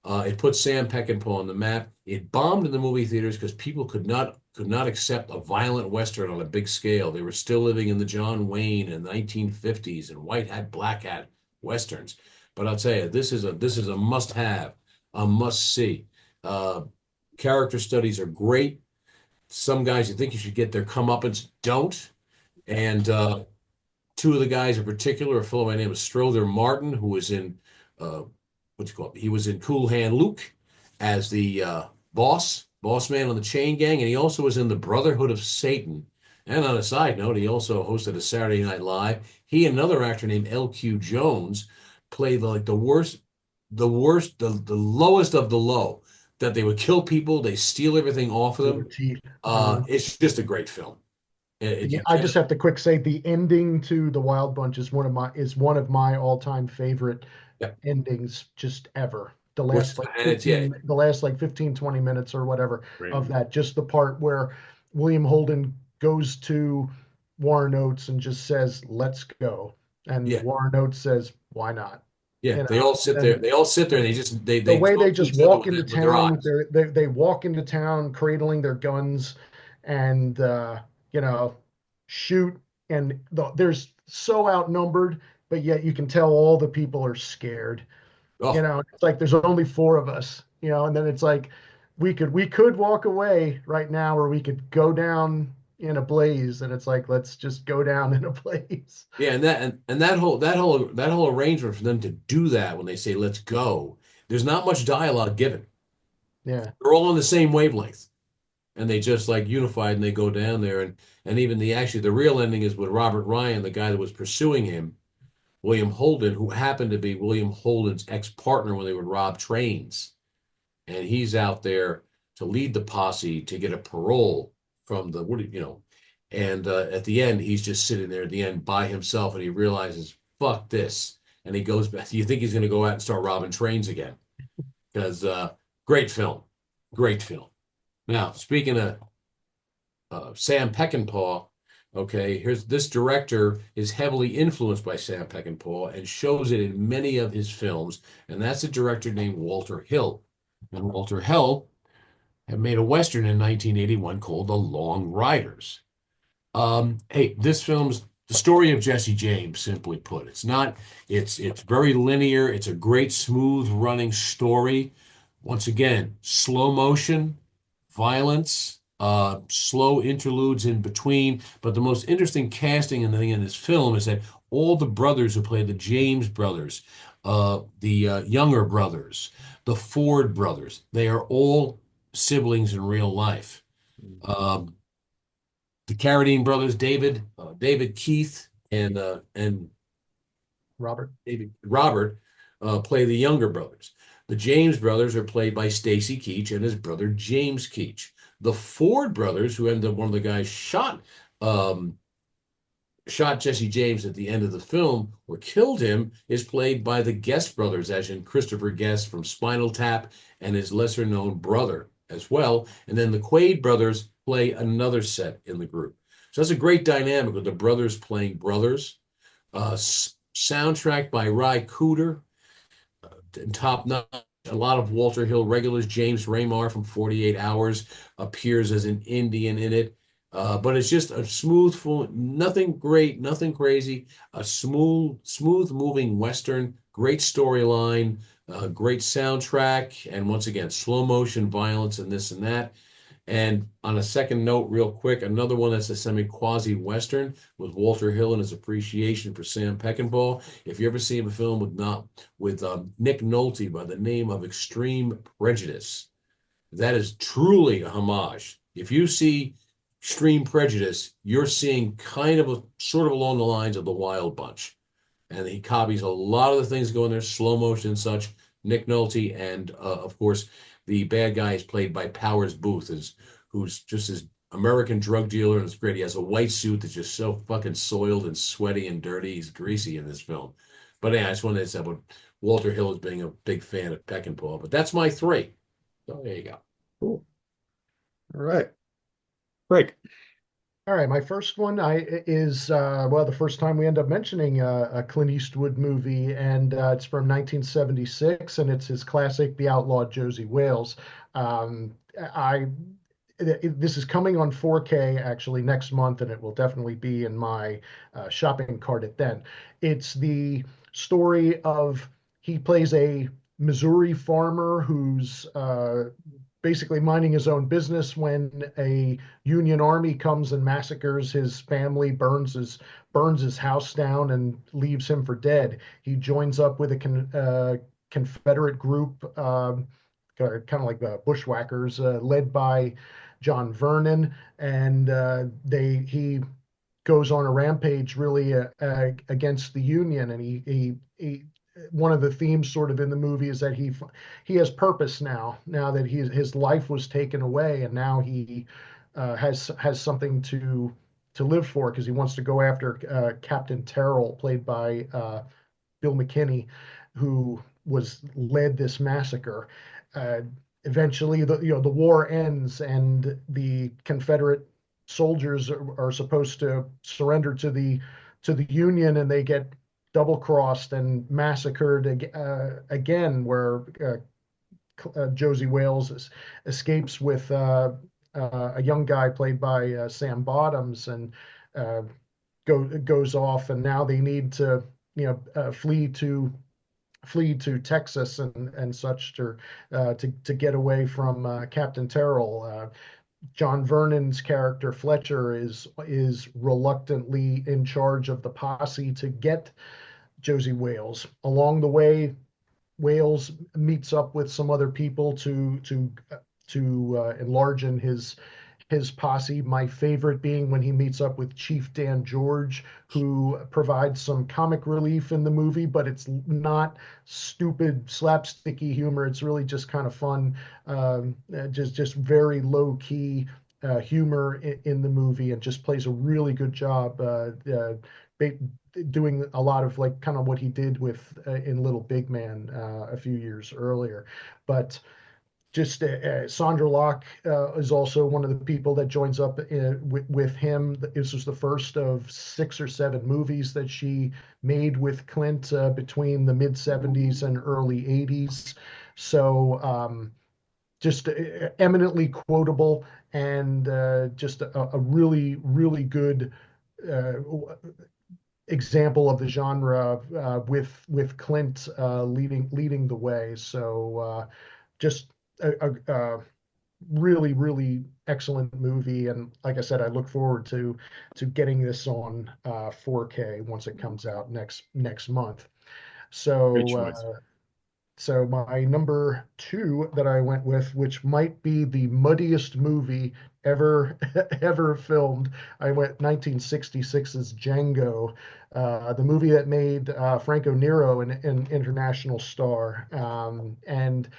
It put Sam Peckinpah on the map. It bombed in the movie theaters because people could not accept a violent Western on a big scale. They were still living in the John Wayne in the 1950s and white hat, black hat Westerns. But I'll tell you, this is a must-have, a must-see. Character studies are great. Some guys you think you should get their comeuppance don't. And two of the guys in particular, a fellow by the name of Strother Martin, who was in he was in Cool Hand Luke as the boss man on the Chain Gang, and he also was in the Brotherhood of Satan. And on a side note, he also hosted a Saturday Night Live. He and another actor named L.Q. Jones played like the lowest of the low. That they would kill people, they steal everything off of them. It's just a great film. I just have to quick say the ending to The Wild Bunch is one of my all-time favorite endings just ever. The last 15, 20 minutes or whatever of that. Just the part where William Holden goes to Warren Oates and just says, "Let's go," and Warren Oates says, "Why not?" Yeah, they all sit there. They all sit there, and the way they just walk into town. They walk into town, cradling their guns, and shoot. And there's so outnumbered, but yet you can tell all the people are scared. Oh. It's like there's only four of us. And then it's like we could walk away right now, or we could go down in a blaze, and it's like, let's just go down in a blaze. Yeah, and that whole arrangement for them to do that when they say let's go, there's not much dialogue given. Yeah. They're all on the same wavelength, and they just like unified and they go down there, and even the real ending is with Robert Ryan, the guy that was pursuing him, William Holden, who happened to be William Holden's ex-partner when they would rob trains, and he's out there to lead the posse to get a parole from the and at the end he's just sitting there at the end by himself, and he realizes fuck this, and he goes back. You think he's going to go out and start robbing trains again? Because great film, great film. Now speaking of Sam Peckinpah, okay, here's this director is heavily influenced by Sam Peckinpah and shows it in many of his films, and that's a director named Walter Hill. And Walter Hill had made a Western in 1981 called The Long Riders. Hey, this film's the story of Jesse James, simply put. It's very linear. It's a great, smooth running story. Once again, slow motion, violence, slow interludes in between. But the most interesting casting in this film is that all the brothers who play the James brothers, the Younger brothers, the Ford brothers, they are all siblings in real life. The Carradine brothers, David Keith, and Robert. Robert play the younger brothers. The James brothers are played by Stacy Keach and his brother James Keach. The Ford brothers, who ended up one of the guys shot Jesse James at the end of the film or killed him, is played by the Guest brothers, as in Christopher Guest from Spinal Tap and his lesser known brother as well. And then the Quaid brothers play another set in the group. So that's a great dynamic with the brothers playing brothers. Soundtrack by Ry Cooder, top notch. A lot of Walter Hill regulars. James Remar from 48 Hours appears as an Indian in it. But it's just a smooth, nothing great, nothing crazy. A smooth moving Western, great storyline, great soundtrack, and once again, slow motion violence and this and that. And on a second note, real quick, another one that's a semi-quasi Western with Walter Hill and his appreciation for Sam Peckinpah. If you ever see a film with Nick Nolte by the name of Extreme Prejudice, that is truly a homage. If you see Extreme Prejudice, you're seeing kind of sort of along the lines of The Wild Bunch. And he copies a lot of the things going there, slow motion and such. Nick Nolte, and of course, the bad guy is played by Powers Booth, who's just this American drug dealer, and it's great. He has a white suit that's just so fucking soiled and sweaty and dirty. He's greasy in this film. But yeah, I just wanted to say about Walter Hill as being a big fan of Peckinpah. But that's my three. So there you go. Cool. All right. Greg. All right, my first one is the first time we end up mentioning a Clint Eastwood movie, and it's from 1976, and it's his classic, The Outlaw Josey Wales. This is coming on 4K actually next month, and it will definitely be in my shopping cart at then. It's the story of, he plays a Missouri farmer who's basically minding his own business when a Union Army comes and massacres his family, burns his house down, and leaves him for dead. He joins up with a Confederate group, kind of like the Bushwhackers, led by John Vernon, and he goes on a rampage really against the Union, and he one of the themes sort of in the movie is that he has purpose now that his life was taken away, and now he has something to live for, because he wants to go after Captain Terrell, played by Bill McKinney, who led this massacre. Eventually, the war ends, and the Confederate soldiers are supposed to surrender to the Union, and they get double-crossed and massacred again, where Josey Wales escapes with a young guy played by Sam Bottoms, and goes off, and now they need to flee to Texas and such to get away from Captain Terrell. John Vernon's character Fletcher is reluctantly in charge of the posse to get Josie Wales. Along the way, Wales meets up with some other people to enlarge in his posse. My favorite being when he meets up with Chief Dan George, who provides some comic relief in the movie, but it's not stupid slapsticky humor. It's really just kind of fun, just very low key humor in the movie, and just plays a really good job doing a lot of like kind of what he did with in Little Big Man a few years earlier. But just Sandra Locke is also one of the people that joins up with him. This was the first of 6 or 7 movies that she made with Clint between the mid 70s and early 80s. So just eminently quotable, and just a really, really good example of the genre with Clint leading the way. So just a really, really excellent movie, and like I said, I look forward to getting this on 4K once it comes out next month. Great So choice. so my number 2 that I went with, which might be the muddiest movie ever ever filmed, I went 1966's Django, the movie that made Franco Nero an international star, and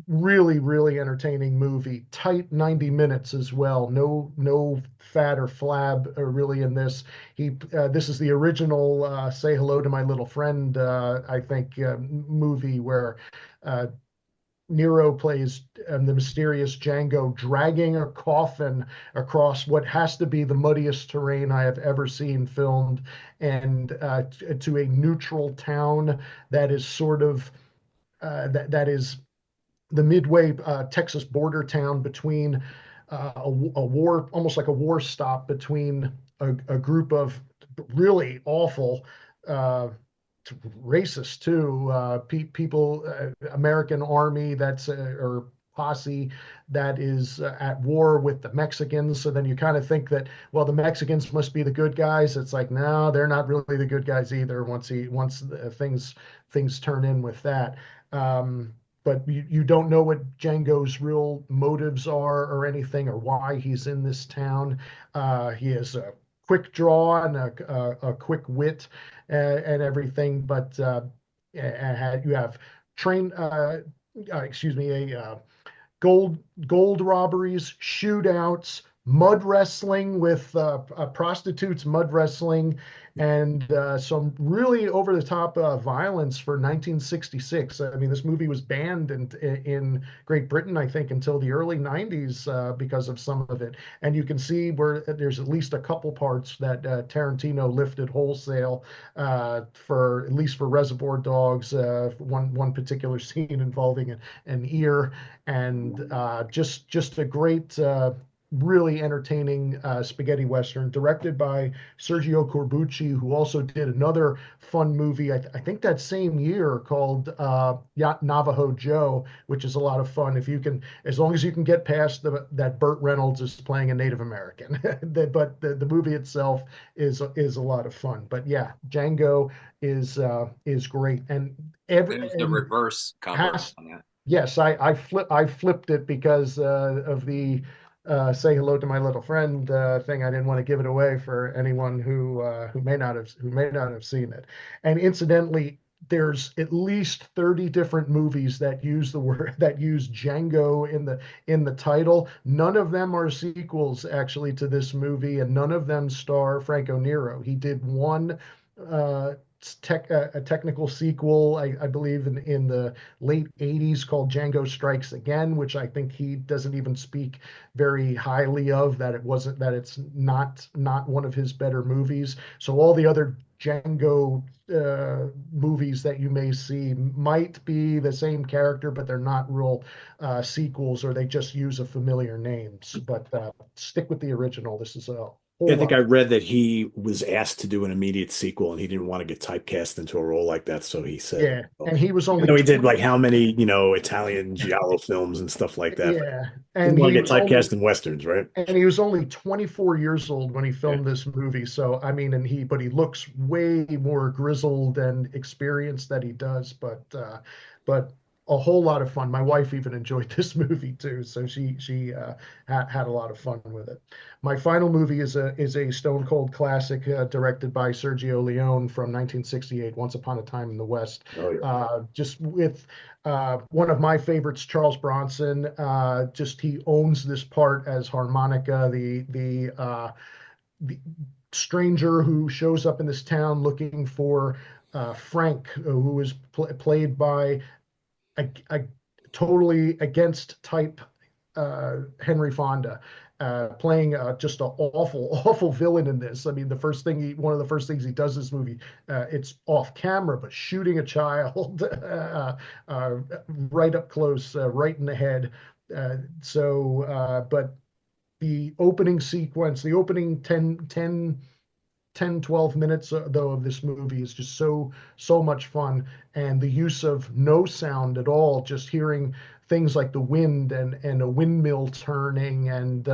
really, really entertaining movie. Tight 90 minutes as well. No fat or flab really in this. This is the original Say Hello to My Little Friend, I think, movie where Nero plays the mysterious Django dragging a coffin across what has to be the muddiest terrain I have ever seen filmed, and to a neutral town that is sort of that is the midway Texas border town between a war, almost like a war stop between a group of really awful, uh, racist too, people, American army that's or posse that is at war with the Mexicans. So then you kind of think that, well, the Mexicans must be the good guys. It's like, no, they're not really the good guys either. Things turn in with that. But you don't know what Django's real motives are or anything, or why he's in this town. He has a quick draw and a quick wit and everything, but you have train, excuse me, a gold robberies, shootouts, mud wrestling with prostitutes, mud wrestling, and some really over the top violence for 1966. I mean, this movie was banned in Great Britain, I think, until the early 90s because of some of it. And you can see where there's at least a couple parts that Tarantino lifted wholesale for, at least for Reservoir Dogs, one particular scene involving an ear, and just a great, really entertaining spaghetti western, directed by Sergio Corbucci, who also did another fun movie, I think that same year, called Yacht Navajo Joe, which is a lot of fun if you can, as long as you can get past that Burt Reynolds is playing a Native American. But the movie itself is a lot of fun. But yeah, Django is great, and There's the reverse cover on that. Yes, I flipped it because of the "Say Hello to My Little Friend" thing. I didn't want to give it away for anyone who may not have seen it. And incidentally, there's at least 30 different movies that use Django in the title. None of them are sequels actually to this movie, and none of them star Franco Nero. He did one uh, a technical sequel, I believe, in the late 80s, called Django Strikes Again, which I think he doesn't even speak very highly of, that it's not one of his better movies. So all the other Django movies that you may see might be the same character, but they're not real sequels, or they just use a familiar names. But stick with the original. This is Yeah, Whole I think lot I of read that he was asked to do an immediate sequel and he didn't want to get typecast into a role like that. So he said, yeah, well, and he was even only though he did 20. like how many, Italian giallo films and stuff like that, but Yeah, didn't and want he to get was only typecast in Westerns, right? and he was only 24 years old when he Yeah. filmed this movie. So I mean, but he looks way more grizzled and experienced that he does. But a whole lot of fun. My wife even enjoyed this movie too, so she had a lot of fun with it. My final movie is a Stone Cold classic, directed by Sergio Leone from 1968, Once Upon a Time in the West. Oh yeah. Just with one of my favorites, Charles Bronson. Just he owns this part as harmonica, the stranger who shows up in this town looking for Frank, who is played by a totally against type Henry Fonda. Playing just an awful villain in this. I mean, one of the first things he does in this movie, it's off camera, but shooting a child right up close, right in the head. But the opening sequence, the opening 12 minutes though of this movie is just so much fun, and the use of no sound at all, just hearing things like the wind and a windmill turning and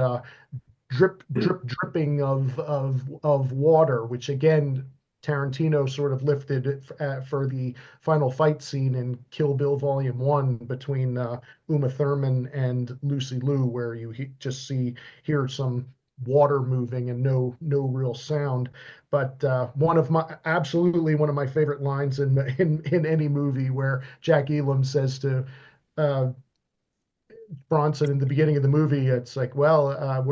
dripping of water, which again Tarantino sort of lifted for the final fight scene in Kill Bill Volume One between Uma Thurman and Lucy Liu, where you just hear some water moving and no real sound. But absolutely one of my favorite lines in any movie, where Jack Elam says to uh, Bronson in the beginning of the movie, it's like, well,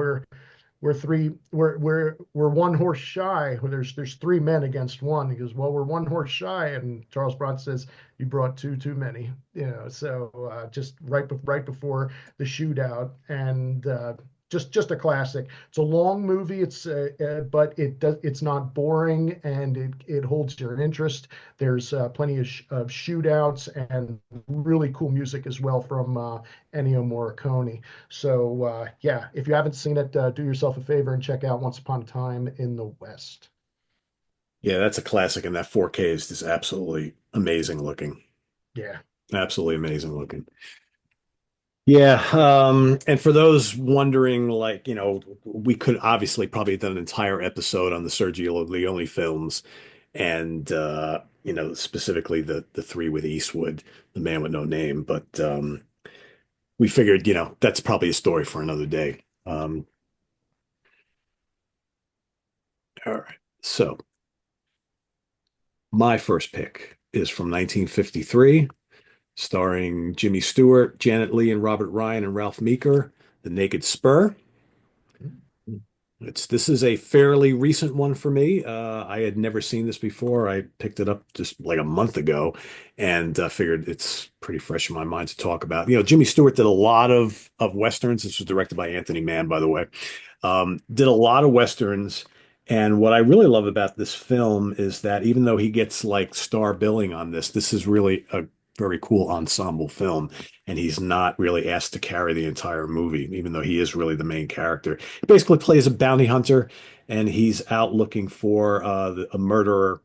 we're one horse shy. There's three men against one. He goes, well, we're one horse shy, and Charles Bronson says, you brought two too many. So just right before the shootout, and just a classic. It's a long movie. But it's not boring, and it holds your interest. There's plenty of shootouts and really cool music as well from Ennio Morricone. So yeah, if you haven't seen it, do yourself a favor and check out Once Upon a Time in the West. Yeah, that's a classic, and that 4K is just absolutely amazing looking. Yeah. Absolutely amazing looking. Yeah, and for those wondering, like, we could obviously probably have done an entire episode on the Sergio Leone films, and specifically the three with Eastwood, The Man with No Name. But we figured, that's probably a story for another day. All right. So my first pick is from 1953, starring Jimmy Stewart, Janet Leigh, and Robert Ryan and Ralph Meeker, The Naked Spur. This is a fairly recent one for me. I had never seen this before. I picked it up just like a month ago, and figured it's pretty fresh in my mind to talk about. Jimmy Stewart did a lot of westerns. This was directed by Anthony Mann, by the way. Did a lot of westerns, and what I really love about this film is that even though he gets like star billing on this, this is really a very cool ensemble film, and he's not really asked to carry the entire movie, even though he is really the main character. He basically plays a bounty hunter, and he's out looking for a murderer,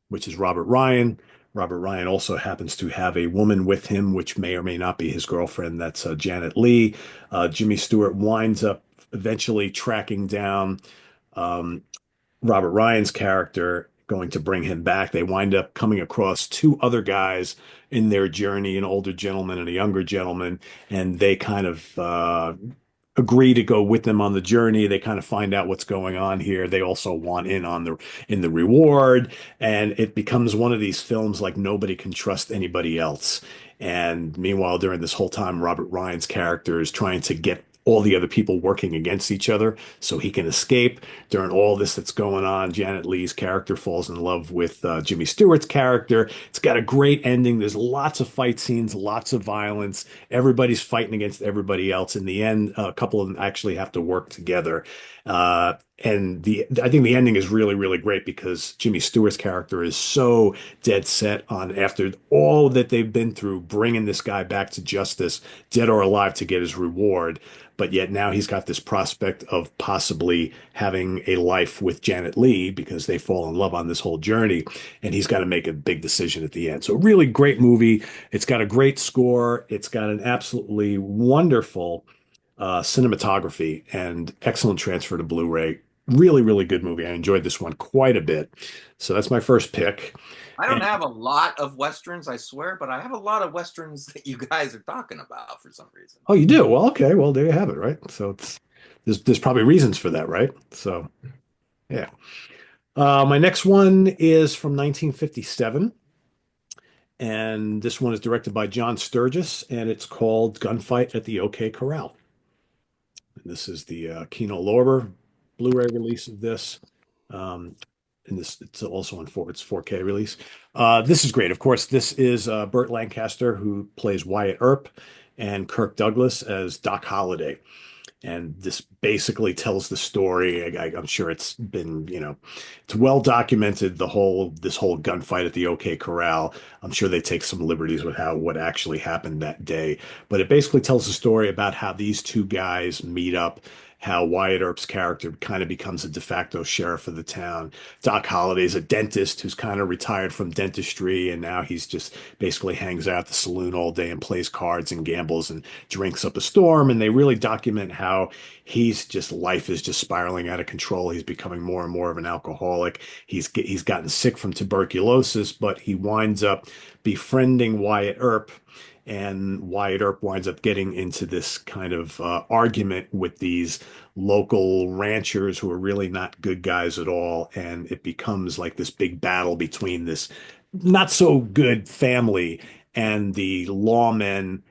which is Robert Ryan. Robert Ryan also happens to have a woman with him, which may or may not be his girlfriend. That's Janet Leigh. Jimmy Stewart winds up eventually tracking down um, Robert Ryan's character, going to bring him back. They wind up coming across two other guys in their journey, an older gentleman and a younger gentleman, and they kind of agree to go with them on the journey. They kind of find out what's going on here. They also want in the reward, and it becomes one of these films like nobody can trust anybody else. And meanwhile, during this whole time, Robert Ryan's character is trying to get all the other people working against each other so he can escape. During all this that's going on, Janet Leigh's character falls in love with Jimmy Stewart's character. It's got a great ending. There's lots of fight scenes, lots of violence. Everybody's fighting against everybody else. In the end, a couple of them actually have to work together. I think the ending is really, really great because Jimmy Stewart's character is so dead set on, after all that they've been through, bringing this guy back to justice, dead or alive, to get his reward. But yet now he's got this prospect of possibly having a life with Janet Leigh because they fall in love on this whole journey, and he's got to make a big decision at the end. So really great movie. It's got a great score. It's got an absolutely wonderful cinematography and excellent transfer to Blu-ray. Really, really good movie. I enjoyed this one quite a bit. So that's my first pick. I don't And, have a lot of westerns, I swear, but I have a lot of westerns that you guys are talking about for some reason. oh, you do? Well, okay. Well, there you have it, right? So there's probably reasons for that, right? So yeah. My next one is from 1957, and this one is directed by John Sturges, and it's called Gunfight at the OK Corral. And this is the Kino Lorber Blu-ray release of this. Um, and this it's also on its 4K release. This is great. Of course, this is Burt Lancaster, who plays Wyatt Earp, and Kirk Douglas as Doc Holliday. And this basically tells the story. I'm sure it's been, it's well documented, this whole gunfight at the OK Corral. I'm sure they take some liberties with what actually happened that day. But it basically tells the story about how these two guys meet up, how Wyatt Earp's character kind of becomes a de facto sheriff of the town. Doc Holliday's a dentist who's kind of retired from dentistry, and now he's just basically hangs out at the saloon all day and plays cards and gambles and drinks up a storm. And they really document how life is just spiraling out of control. He's becoming more and more of an alcoholic. He's gotten sick from tuberculosis, but he winds up befriending Wyatt Earp, and Wyatt Earp winds up getting into this kind of argument with these local ranchers who are really not good guys at all. And it becomes like this big battle between this not so good family and the lawmen,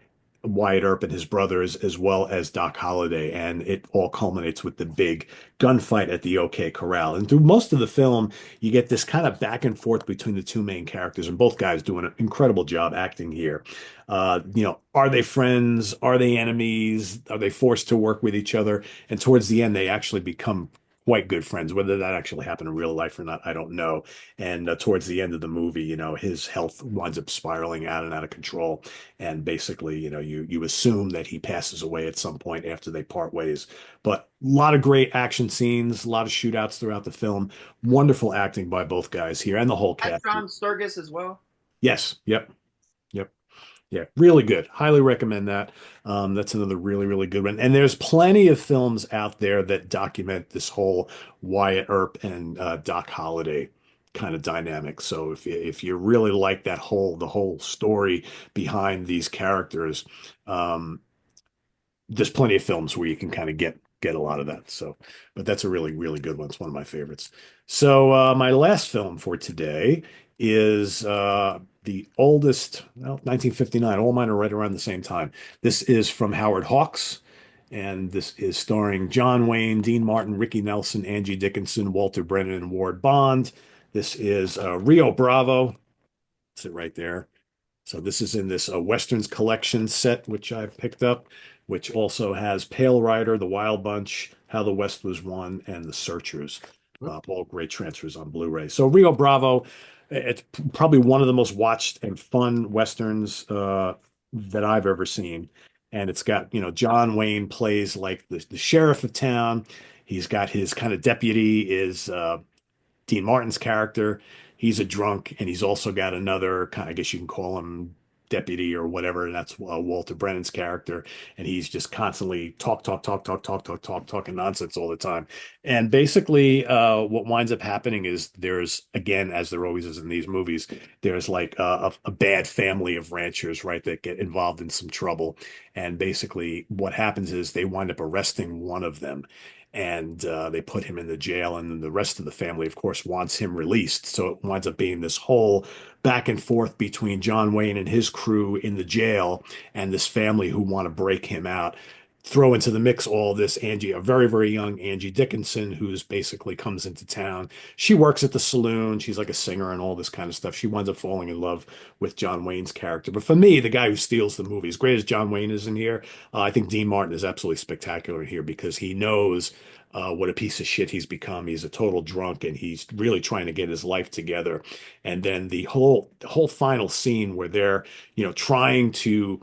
Wyatt Earp and his brothers, as well as Doc Holliday. And it all culminates with the big gunfight at the OK Corral. And through most of the film, you get this kind of back and forth between the two main characters, and both guys doing an incredible job acting here. Are they friends? Are they enemies? Are they forced to work with each other? And towards the end, they actually become quite good friends. Whether that actually happened in real life or not, I don't know. And towards the end of the movie, his health winds up spiraling out and out of control. And basically, you assume that he passes away at some point after they part ways. But a lot of great action scenes, a lot of shootouts throughout the film. Wonderful acting by both guys here and the whole That's cast. John Sturgis as well. Yes. Yep. Yep. Yeah, really good. Highly recommend that. That's another really, really good one. And there's plenty of films out there that document this whole Wyatt Earp and Doc Holliday kind of dynamic. So if you really like the whole story behind these characters, um, there's plenty of films where you can kind of get a lot of that. So, but that's a really, really good one. It's one of my favorites. So, my last film for today is the oldest, well, 1959. All mine are right around the same time. This is from Howard Hawks, and this is starring John Wayne, Dean Martin, Ricky Nelson, Angie Dickinson, Walter Brennan, and Ward Bond. This is Rio Bravo. That's it right there. So this is in this Westerns collection set, which I've picked up, which also has Pale Rider, The Wild Bunch, How the West Was Won, and The Searchers. All great transfers on Blu-ray. So Rio Bravo, it's probably one of the most watched and fun Westerns that I've ever seen. And it's got, John Wayne plays like the sheriff of town. He's got his kind of deputy is Dean Martin's character. He's a drunk, and he's also got another kind, I guess you can call him deputy or whatever, and that's Walter Brennan's character. And he's just constantly talking nonsense all the time. And basically, what winds up happening is there's, again, as there always is in these movies, there's like a bad family of ranchers, right, that get involved in some trouble. And basically, what happens is they wind up arresting one of them, and they put him in the jail, and then the rest of the family, of course, wants him released. So it winds up being this whole back and forth between John Wayne and his crew in the jail and this family who want to break him out. throw into the mix all this Angie, a very, very young Angie Dickinson, who's basically comes into town. She works at the saloon. She's like a singer and all this kind of stuff. She winds up falling in love with John Wayne's character. But for me, the guy who steals the movie, as great as John Wayne is in here, I think Dean Martin is absolutely spectacular in here because he knows what a piece of shit he's become. He's a total drunk and he's really trying to get his life together. And then the whole final scene where they're, trying to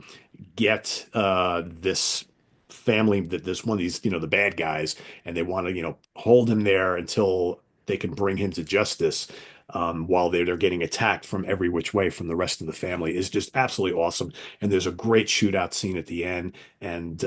get this family, that this one of these, the bad guys, and they want to, hold him there until they can bring him to justice. While they're getting attacked from every which way from the rest of the family is just absolutely awesome. And there's a great shootout scene at the end. And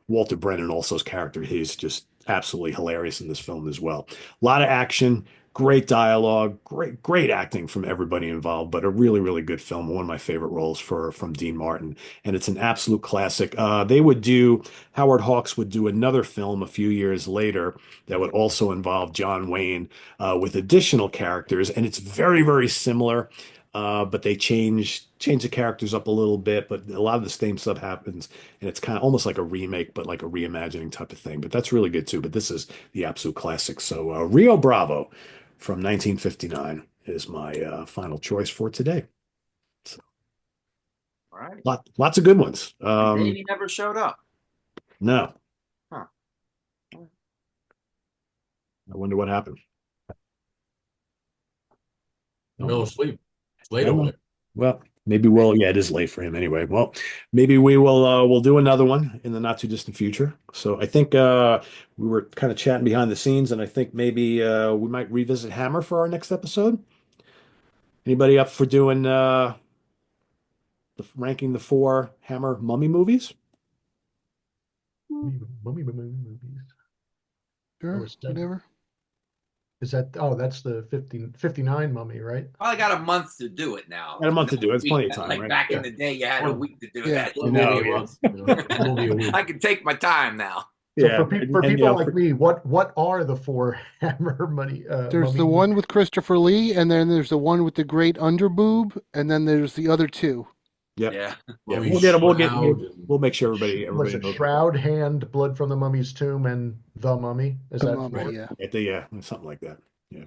Walter Brennan, also his character, he's just absolutely hilarious in this film as well. A lot of action, great dialogue, great acting from everybody involved, but a really, really good film. One of my favorite roles from Dean Martin, and it's an absolute classic. Howard Hawks would do another film a few years later that would also involve John Wayne with additional characters, and it's very, very similar. But they change the characters up a little bit, but a lot of the same stuff happens, and it's kind of almost like a remake, but like a reimagining type of thing. But that's really good too. But this is the absolute classic. So Rio Bravo from 1959 is my final choice for today. So, All right. Lots of good ones. Davey never showed up. No. Huh. I wonder what happened. No sleep. It's late Yeah. over there. Well, maybe yeah, it is late for him anyway. Well, maybe we'll do another one in the not too distant future. So I think we were kind of chatting behind the scenes, and I think maybe we might revisit Hammer for our next episode. Anybody up for doing ranking the 4 Hammer mummy movies? Mummy movies. Sure, was done. whatever. Is that, that's the 59 mummy, right? I got a month to do it now. Got a month to do it. It's plenty of time, Like right? back in the day, you had a week to do Yeah. that. One No, movie a yeah. month, One movie a week. I can take my time now. So Yeah. for people like me, what are the 4 Hammer money? There's mummy the one movies? with Christopher Lee, and then there's the one with the great underboob, and then there's the other 2. Yep. Yeah. Yeah, Mummy we'll Shroud make sure everybody Was it knows. Shroud, Hand, Blood from the Mummy's Tomb, and The Mummy? Is The that Mummy, 4? yeah. Yeah, something like that. Yeah.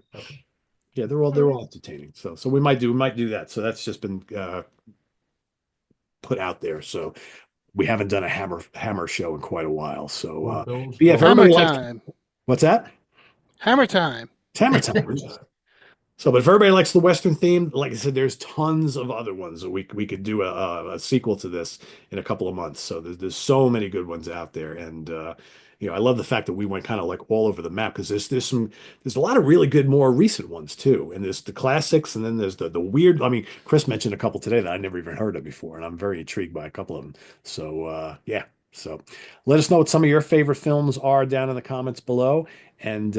Yeah, they're all entertaining. So we might do that. So that's just been put out there. So we haven't done a Hammer show in quite a while. So films. yeah, if Hammer everybody likes, time. what's that? Hammer time. It's Hammer time. So, but if everybody likes the Western theme, like I said, there's tons of other ones that we could do a sequel to this in a couple of months. So there's so many good ones out there, and I love the fact that we went kind of like all over the map because there's a lot of really good, more recent ones too, and there's the classics, and then there's the weird. I mean, Chris mentioned a couple today that I never even heard of before, and I'm very intrigued by a couple of them. So yeah. So let us know what some of your favorite films are down in the comments below, and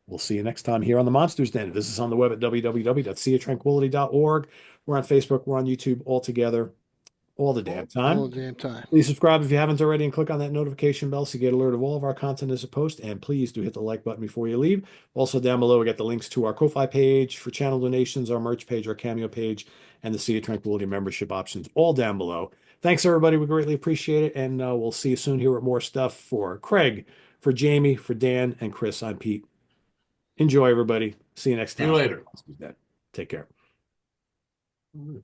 we'll see you next time here on the Monsters Den. Visit us on the web at www.seatranquility.org. We're on Facebook. We're on YouTube all together, all the damn time. All the damn time. Please subscribe if you haven't already and click on that notification bell so you get alert of all of our content as a post. And please do hit the like button before you leave. Also down below, we got the links to our Ko-Fi page for channel donations, our merch page, our Cameo page, and the Sea of Tranquility membership options all down below. Thanks, everybody. We greatly appreciate it. And we'll see you soon here with more stuff for Craig, for Jamie, for Dan, and Chris. I'm Pete. Enjoy, everybody. See you next time. See you later. Take care.